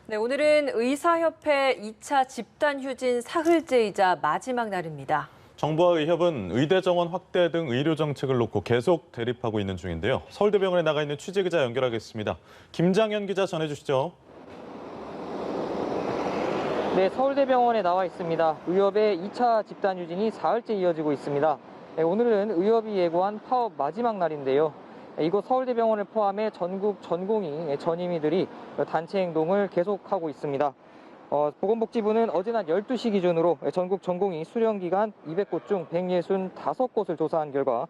네, 오늘은 의사협회 2차 집단휴진 사흘째이자 마지막 날입니다. 정부와 의협은 의대 정원 확대 등 의료 정책을 놓고 계속 대립하고 있는 중인데요. 서울대병원에 나가 있는 취재기자 연결하겠습니다. 김장현 기자 전해주시죠. 네, 서울대병원에 나와 있습니다. 의협의 2차 집단휴진이 사흘째 이어지고 있습니다. 오늘은 의협이 예고한 파업 마지막 날인데요. 이곳 서울대병원을 포함해 전국 전공의 전임의들이 단체 행동을 계속하고 있습니다. 보건복지부는 어제 낮 12시 기준으로 전국 전공의 수련기간 200곳 중 165곳을 조사한 결과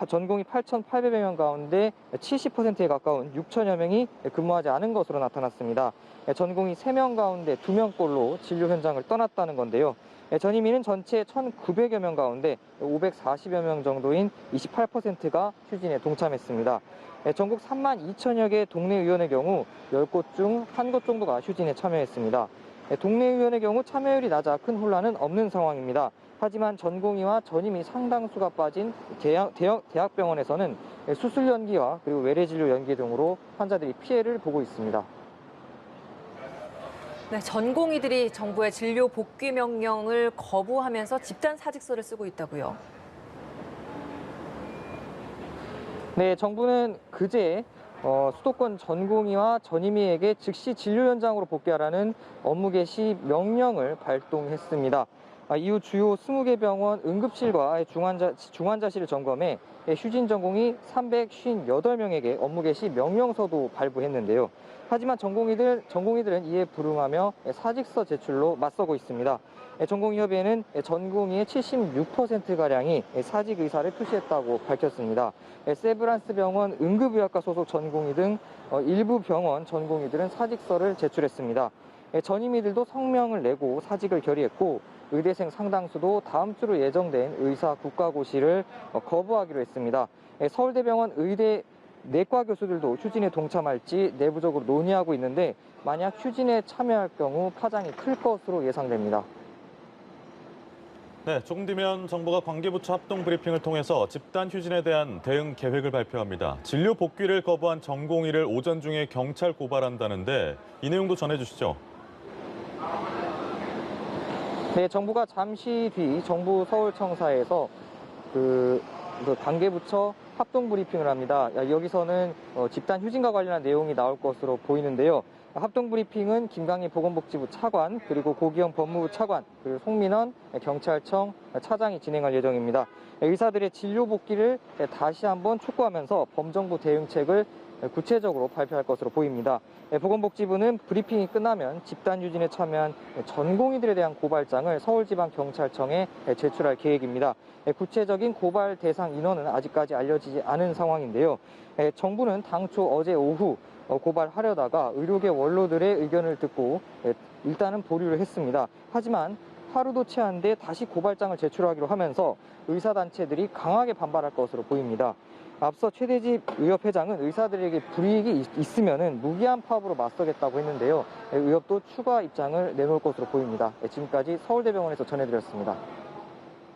전공의 8,800여 명 가운데 70%에 가까운 6천여 명이 근무하지 않은 것으로 나타났습니다. 전공의 3명 가운데 2명꼴로 진료 현장을 떠났다는 건데요. 전임의는 전체 1,900여 명 가운데 540여 명 정도인 28%가 휴진에 동참했습니다. 전국 3만 2천여 개 동네의원의 경우 10곳 중 1곳 정도가 휴진에 참여했습니다. 동네의원의 경우 참여율이 낮아 큰 혼란은 없는 상황입니다. 하지만 전공의와 전임의 상당수가 빠진 대학병원에서는 수술 연기와 그리고 외래진료 연기 등으로 환자들이 피해를 보고 있습니다. 네, 전공의들이 정부의 진료 복귀 명령을 거부하면서 집단 사직서를 쓰고 있다고요. 네, 정부는 그제 수도권 전공의와 전임의에게 즉시 진료 현장으로 복귀하라는 업무 개시 명령을 발동했습니다. 이후 주요 20개 병원 응급실과 중환자실을 점검해 휴진 전공의 358명에게 업무 개시 명령서도 발부했는데요. 하지만 전공의들은 이에 불응하며 사직서 제출로 맞서고 있습니다. 전공의협의회는 전공의의 76%가량이 사직 의사를 표시했다고 밝혔습니다. 세브란스 병원 응급의학과 소속 전공의 등 일부 병원 전공의들은 사직서를 제출했습니다. 전임의들도 성명을 내고 사직을 결의했고 의대생 상당수도 다음 주로 예정된 의사 국가고시를 거부하기로 했습니다. 서울대병원 의대 내과 교수들도 휴진에 동참할지 내부적으로 논의하고 있는데 만약 휴진에 참여할 경우 파장이 클 것으로 예상됩니다. 네, 조금 뒤면 정부가 관계부처 합동 브리핑을 통해서 집단 휴진에 대한 대응 계획을 발표합니다. 진료 복귀를 거부한 전공의를 오전 중에 경찰 고발한다는데 이 내용도 전해주시죠. 네, 정부가 잠시 뒤 정부 서울청사에서 관계부처 합동 브리핑을 합니다. 여기서는 집단 휴진과 관련한 내용이 나올 것으로 보이는데요. 합동 브리핑은 김강희 보건복지부 차관, 그리고 고기영 법무부 차관, 그리고 송민원 경찰청 차장이 진행할 예정입니다. 의사들의 진료 복귀를 다시 한번 촉구하면서 범정부 대응책을 구체적으로 발표할 것으로 보입니다. 보건복지부는 브리핑이 끝나면 집단 휴진에 참여한 전공의들에 대한 고발장을 서울지방경찰청에 제출할 계획입니다. 구체적인 고발 대상 인원은 아직까지 알려지지 않은 상황인데요. 정부는 당초 어제 오후 고발하려다가 의료계 원로들의 의견을 듣고 일단은 보류를 했습니다. 하지만 하루도 채 안 돼 다시 고발장을 제출하기로 하면서 의사단체들이 강하게 반발할 것으로 보입니다. 앞서 최대집 의협회장은 의사들에게 불이익이 있으면 무기한 파업으로 맞서겠다고 했는데요. 의협도 추가 입장을 내놓을 것으로 보입니다. 지금까지 서울대병원에서 전해드렸습니다.